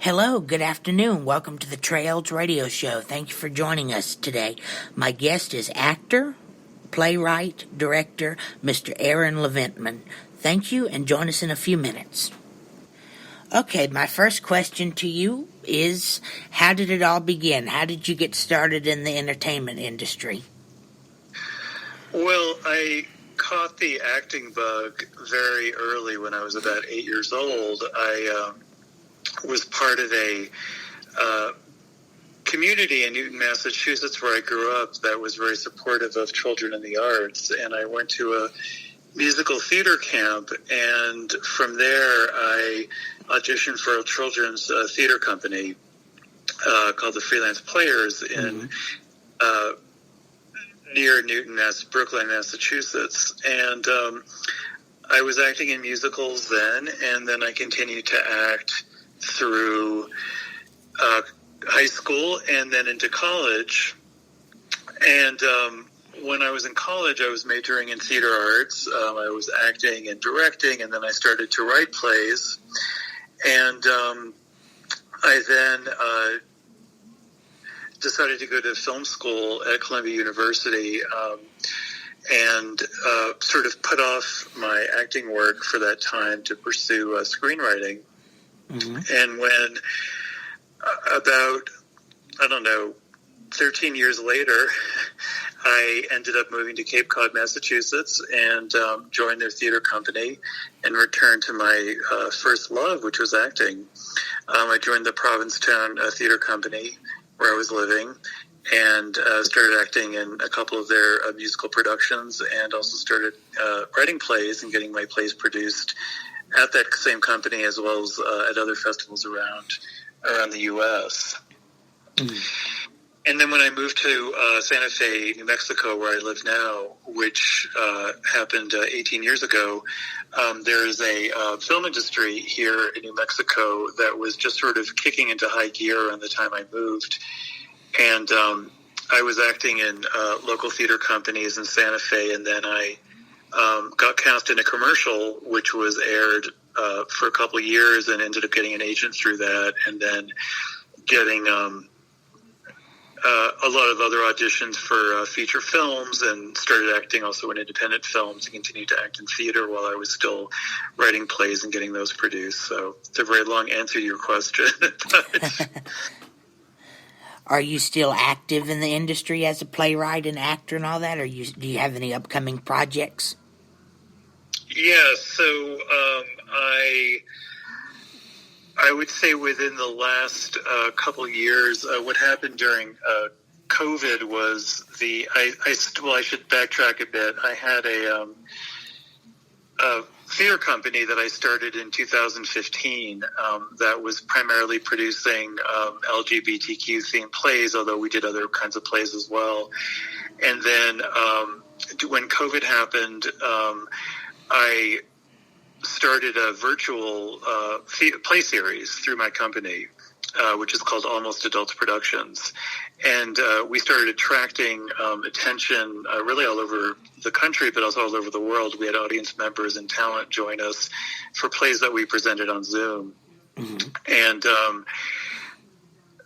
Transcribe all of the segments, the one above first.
Hello, good afternoon. Welcome to the Trails Radio Show. Thank you for joining us today. My guest is actor, playwright, director, Mr. Aaron Leventman. Thank you, and join us in a few minutes. Okay, my first question to you is, how did it all begin? How did you get started in the entertainment industry? Well, I caught the acting bug very early when I was about 8 years old. I was part of a community in Newton, Massachusetts, where I grew up that was very supportive of children in the arts, and I went to a musical theater camp, and from there I auditioned for a children's theater company called the Freelance Players in near Newton, Brookline, Massachusetts, and I was acting in musicals then, and then I continued to act through high school and then into college. And when I was in college, I was majoring in theater arts. I was acting and directing, and then I started to write plays. And I then decided to go to film school at Columbia University and sort of put off my acting work for that time to pursue screenwriting. And when about, 13 years later, I ended up moving to Cape Cod, Massachusetts, and joined their theater company and returned to my first love, which was acting. I joined the Provincetown Theater Company where I was living, and started acting in a couple of their musical productions, and also started writing plays and getting my plays produced at that same company, as well as at other festivals around the U.S. And then when I moved to Santa Fe, New Mexico, where I live now, which happened 18 years ago, there is a film industry here in New Mexico that was just sort of kicking into high gear around the time I moved. And I was acting in local theater companies in Santa Fe, and then I got cast in a commercial, which was aired for a couple of years, and ended up getting an agent through that, and then getting a lot of other auditions for feature films, and started acting also in independent films, and continued to act in theater while I was still writing plays and getting those produced. So it's a very long answer to your question. Are you still active in the industry as a playwright and actor and all that, or do you have any upcoming projects? Yeah, so I would say within the last couple of years, what happened during COVID was I should backtrack a bit. I had a theater company that I started in 2015 that was primarily producing LGBTQ themed plays, although we did other kinds of plays as well. And then when COVID happened, I started a virtual play series through my company, which is called Almost Adults Productions. And we started attracting attention really all over the country, but also all over the world. We had audience members and talent join us for plays that we presented on Zoom. And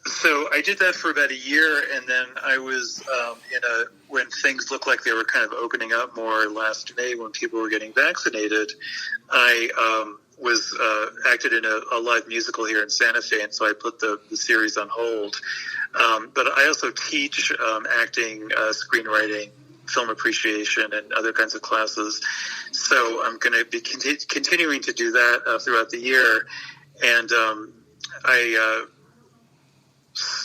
so I did that for about a year, and then I was when things looked like they were kind of opening up more last May when people were getting vaccinated, I was acted in a live musical here in Santa Fe, and so I put the series on hold. But I also teach acting, screenwriting, film appreciation, and other kinds of classes. So I'm going to be continuing to do that throughout the year. And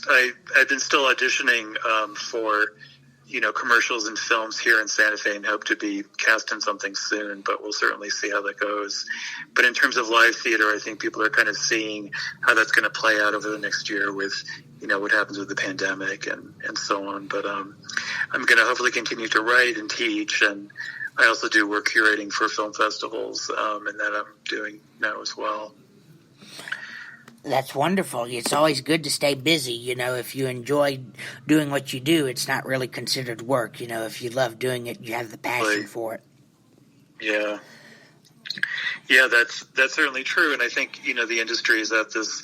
I've been still auditioning for commercials and films here in Santa Fe, and hope to be cast in something soon, but we'll certainly see how that goes. But in terms of live theater, I think people are kind of seeing how that's going to play out over the next year with, what happens with the pandemic and so on. But I'm going to hopefully continue to write and teach, and I also do work curating for film festivals, and that I'm doing now as well. That's wonderful. It's always good to stay busy. If you enjoy doing what you do, it's not really considered work. If you love doing it, you have the passion for it. Yeah. Yeah, that's certainly true. And I think, the industry is at this,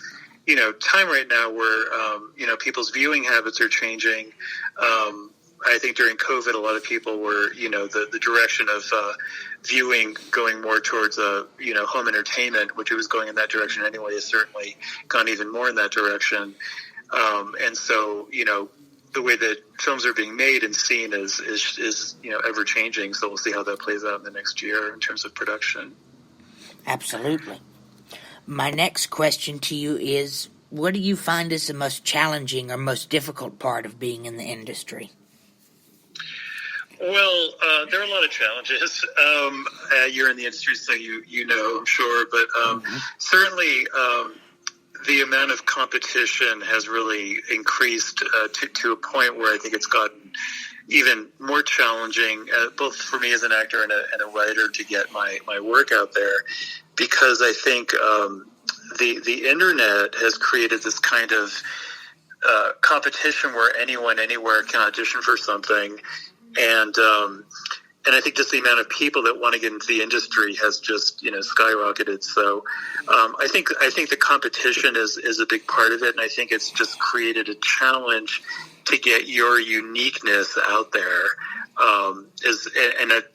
time right now where, people's viewing habits are changing. I think during COVID, a lot of people were, the direction of viewing going more towards, home entertainment, which it was going in that direction anyway, has certainly gone even more in that direction. And so, the way that films are being made and seen is ever changing. So we'll see how that plays out in the next year in terms of production. Absolutely. My next question to you is, what do you find is the most challenging or most difficult part of being in the industry? Well, there are a lot of challenges. You're in the industry, so you know, I'm sure. But certainly the amount of competition has really increased to a point where I think it's gotten even more challenging, both for me as an actor and a writer, to get my work out there, because I think the internet has created this kind of competition where anyone anywhere can audition for something, and I think just the amount of people that want to get into the industry has just skyrocketed. So I think the competition is a big part of it, and I think it's just created a challenge to get your uniqueness out there.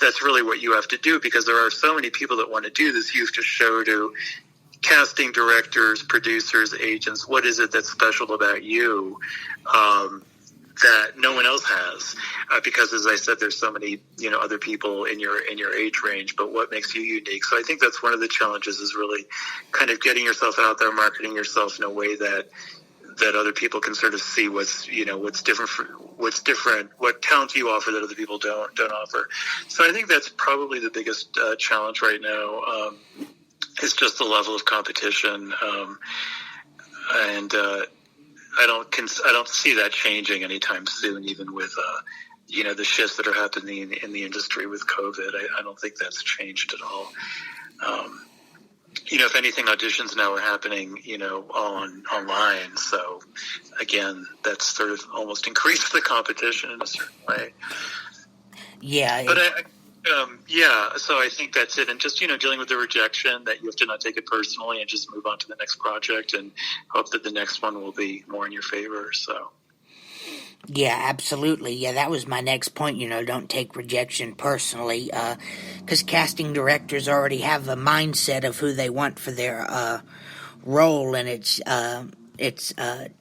That's really what you have to do, because there are so many people that want to do this. You have to show to casting directors, producers, agents, what is it that's special about you that no one else has? Because, as I said, there's so many other people in your age range. But what makes you unique? So I think that's one of the challenges, is really kind of getting yourself out there, marketing yourself in a way that other people can sort of see what's different, what talent you offer that other people don't offer. So I think that's probably the biggest challenge right now. Is just the level of competition, and I don't see that changing anytime soon. Even with the shifts that are happening in the industry with COVID, I don't think that's changed at all. If anything, auditions now are happening, online. So again, that's sort of almost increased the competition in a certain way. Yeah. But so I think that's it. And just, dealing with the rejection, that you have to not take it personally and just move on to the next project and hope that the next one will be more in your favor. So. Yeah, absolutely. Yeah, that was my next point. Don't take rejection personally, because casting directors already have a mindset of who they want for their role, and it's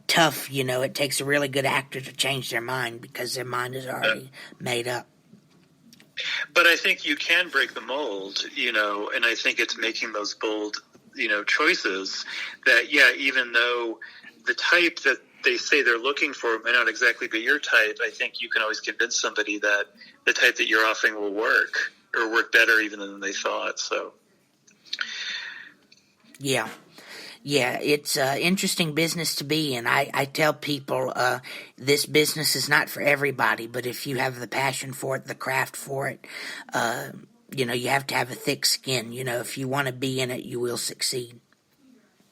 tough. It takes a really good actor to change their mind, because their mind is already made up. But I think you can break the mold, and I think it's making those bold, choices that, even though the type that they say they're looking for may not exactly be your type, I think you can always convince somebody that the type that you're offering will work, or work better even than they thought. So. Yeah. Yeah, it's an interesting business to be in. I tell people this business is not for everybody, but if you have the passion for it, the craft for it, you have to have a thick skin. If you want to be in it, you will succeed.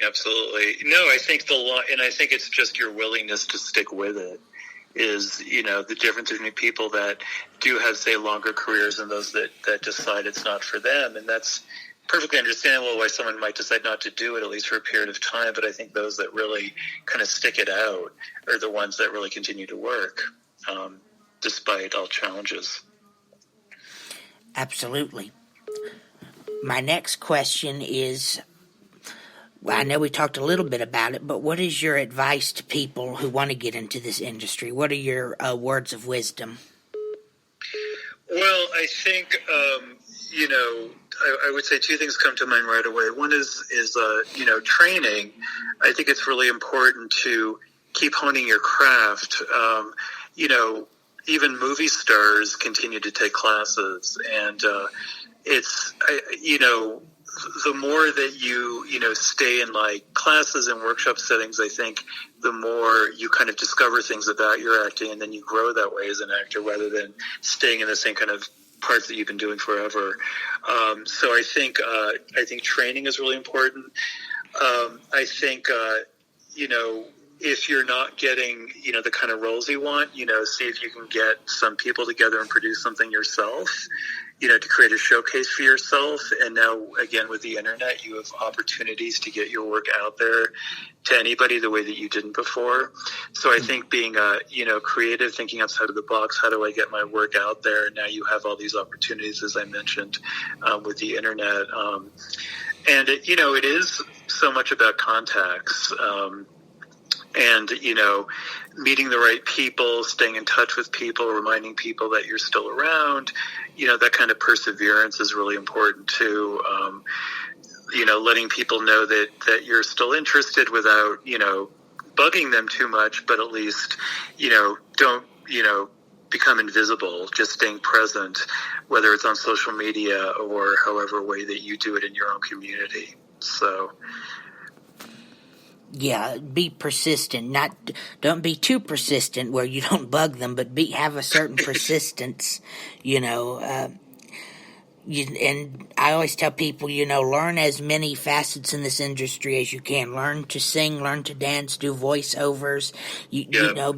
Absolutely. No, I think and I think it's just your willingness to stick with it is, the difference between people that do have, say, longer careers and those that decide it's not for them. And that's perfectly understandable why someone might decide not to do it, at least for a period of time. But I think those that really kind of stick it out are the ones that really continue to work, despite all challenges. Absolutely. My next question is, well, I know we talked a little bit about it, but what is your advice to people who want to get into this industry? What are your words of wisdom? Well, I think, I would say two things come to mind right away. One is training. I think it's really important to keep honing your craft. Even movie stars continue to take classes, and the more that you stay in like classes and workshop settings, I think the more you kind of discover things about your acting, and then you grow that way as an actor rather than staying in the same kind of parts that you've been doing forever. So I think training is really important. I think if you're not getting the kind of roles you want, see if you can get some people together and produce something yourself. to create a showcase for yourself. And now, again, with the internet, you have opportunities to get your work out there to anybody the way that you didn't before. So I think being, creative, thinking outside of the box, how do I get my work out there? And now you have all these opportunities, as I mentioned, with the internet. And it is so much about contacts. And, meeting the right people, staying in touch with people, reminding people that you're still around, that kind of perseverance is really important too. Letting people know that you're still interested without, bugging them too much, but at least, don't, become invisible, just staying present, whether it's on social media or however way that you do it in your own community. So... yeah, be persistent. Don't be too persistent where you don't bug them, but have a certain persistence, and I always tell people, learn as many facets in this industry as you can. Learn to sing, learn to dance, do voiceovers,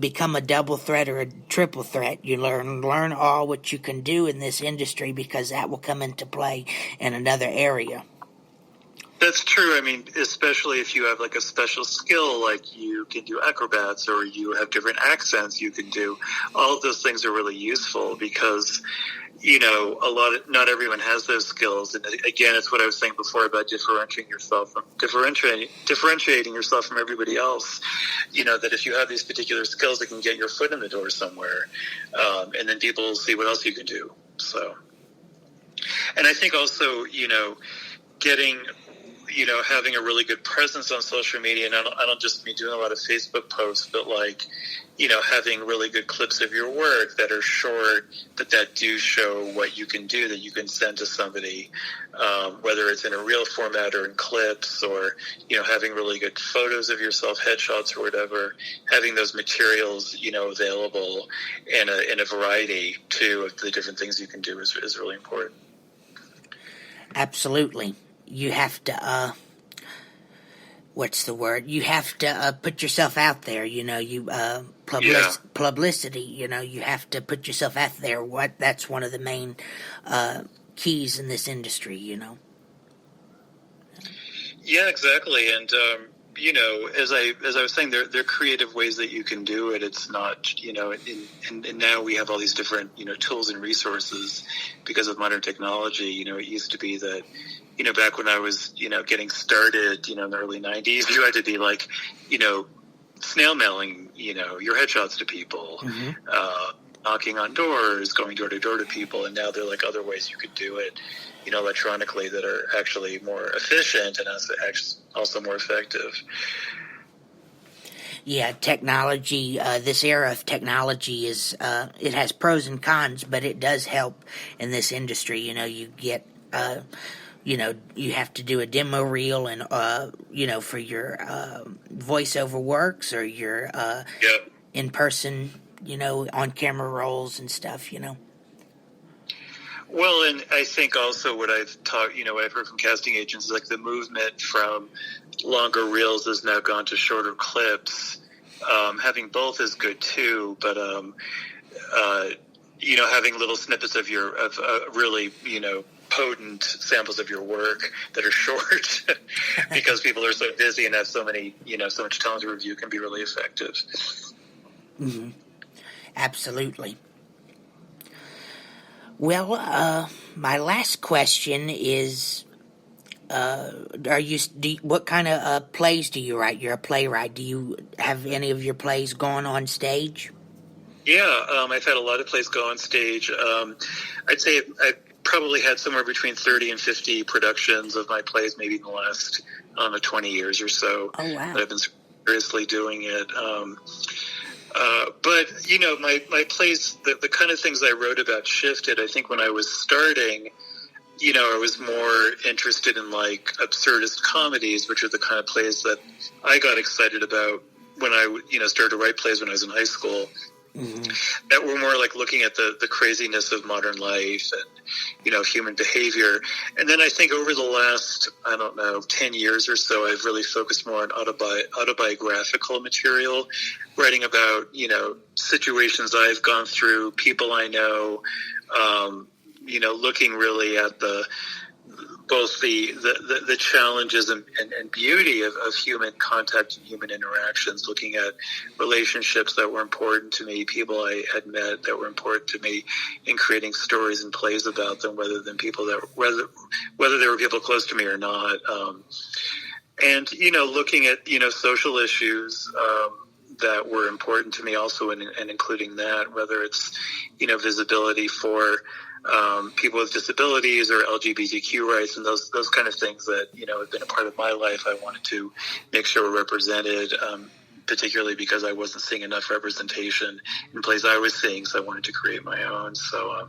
become a double threat or a triple threat. You learn all what you can do in this industry, because that will come into play in another area. That's true. I mean, especially if you have like a special skill, like you can do acrobats or you have different accents you can do. All of those things are really useful because, not everyone has those skills. And again, it's what I was saying before about differentiating yourself from everybody else. That if you have these particular skills, it can get your foot in the door somewhere. And then people will see what else you can do. So, and I think also, having a really good presence on social media, and I don't just mean doing a lot of Facebook posts, but having really good clips of your work that are short, but that do show what you can do, that you can send to somebody, whether it's in a reel format or in clips, or, having really good photos of yourself, headshots or whatever, having those materials, available in a variety too of the different things you can do is really important. Absolutely. You have to, you have to put yourself out there, publicity, you have to put yourself out there. That's one of the main keys in this industry, Yeah, exactly. And, as I was saying, there are creative ways that you can do it. It's not, and now we have all these different, tools and resources because of modern technology. It used to be that, back when I was, getting started, in the early 90s, you had to be like, snail mailing, your headshots to people, knocking on doors, going door to door to people. And now there are like other ways you could do it, electronically that are actually more efficient and also more effective. Yeah, technology, this era of technology is, it has pros and cons, but it does help in this industry. You get, you have to do a demo reel and, for your voiceover works or your in-person, on-camera roles and stuff, Well, and I think also what I've taught, what I've heard from casting agents is like the movement from longer reels has now gone to shorter clips. Having both is good too, but, having little snippets of really, potent samples of your work that are short because people are so busy and have so many, so much time to review can be really effective. Mm-hmm. Absolutely. Well, my last question is, what kind of plays do you write? You're a playwright. Do you have any of your plays going on stage? Yeah, I've had a lot of plays go on stage. I'd say I've probably had somewhere between 30 and 50 productions of my plays, maybe in the last, 20 years or so. Oh, wow. That I've been seriously doing it. But, my plays, the kind of things I wrote about shifted. I think when I was starting, I was more interested in like absurdist comedies, which are the kind of plays that I got excited about when I, started to write plays when I was in high school. Mm-hmm. That were more like looking at the craziness of modern life and, human behavior. And then I think over the last, 10 years or so, I've really focused more on autobiographical material, writing about, situations I've gone through, people I know, looking really at both the challenges and beauty of human contact and human interactions, looking at relationships that were important to me, people I had met that were important to me, in creating stories and plays about them, whether they were people close to me or not. And looking at, social issues, that were important to me also, and including that, whether it's, visibility for, people with disabilities or LGBTQ rights and those kind of things that, have been a part of my life. I wanted to make sure were represented, particularly because I wasn't seeing enough representation in plays I was seeing, so I wanted to create my own. So,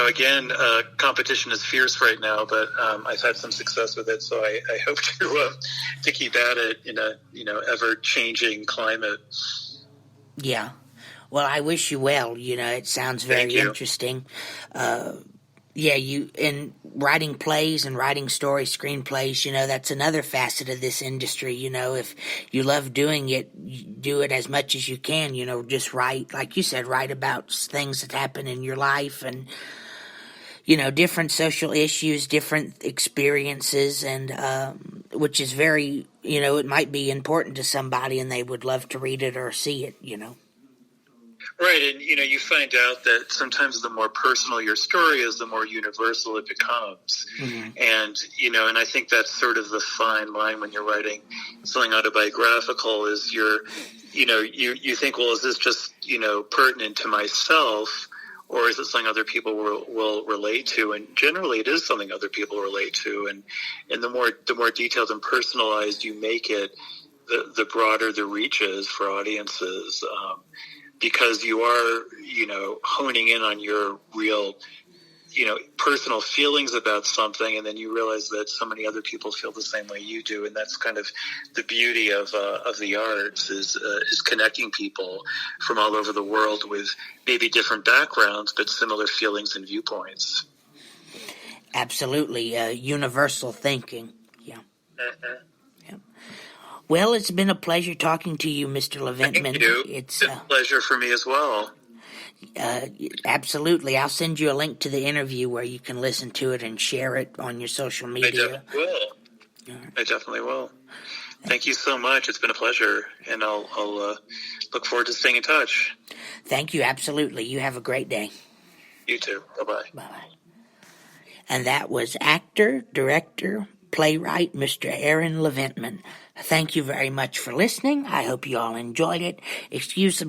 again, competition is fierce right now, but I've had some success with it, so I hope to keep at it in a ever-changing climate. Yeah. Well, I wish you well. It sounds very interesting. You in writing plays and writing stories, screenplays, that's another facet of this industry. If you love doing it, you do it as much as you can. Just write, like you said, write about things that happen in your life and different social issues, different experiences, and which is very, it might be important to somebody and they would love to read it or see it. Right, and you find out that sometimes the more personal your story is, the more universal it becomes. Mm-hmm. And I think that's sort of the fine line when you're writing something autobiographical. Is you think, well, is this just pertinent to myself, or is it something other people will relate to? And generally, it is something other people relate to. And the more detailed and personalized you make it, the broader the reach is for audiences. Because you are, honing in on your real, personal feelings about something, and then you realize that so many other people feel the same way you do, and that's kind of the beauty of the arts is connecting people from all over the world with maybe different backgrounds but similar feelings and viewpoints. Absolutely, universal thinking. Yeah. Uh-huh. Well, it's been a pleasure talking to you, Mr. Leventman. Thank you. It's a pleasure for me as well. Absolutely. I'll send you a link to the interview where you can listen to it and share it on your social media. I definitely will. Thank you so much. It's been a pleasure, and I'll look forward to staying in touch. Thank you. Absolutely. You have a great day. You too. Bye-bye. Bye-bye. And that was actor, director, playwright, Mr. Aaron Leventman. Thank you very much for listening. I hope you all enjoyed it. Excuse the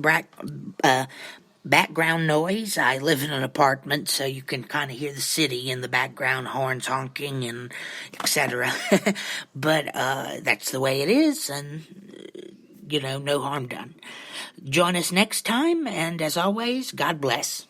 background noise. I live in an apartment, so you can kind of hear the city in the background, horns honking and etc. But that's the way it is, and, no harm done. Join us next time, and as always, God bless.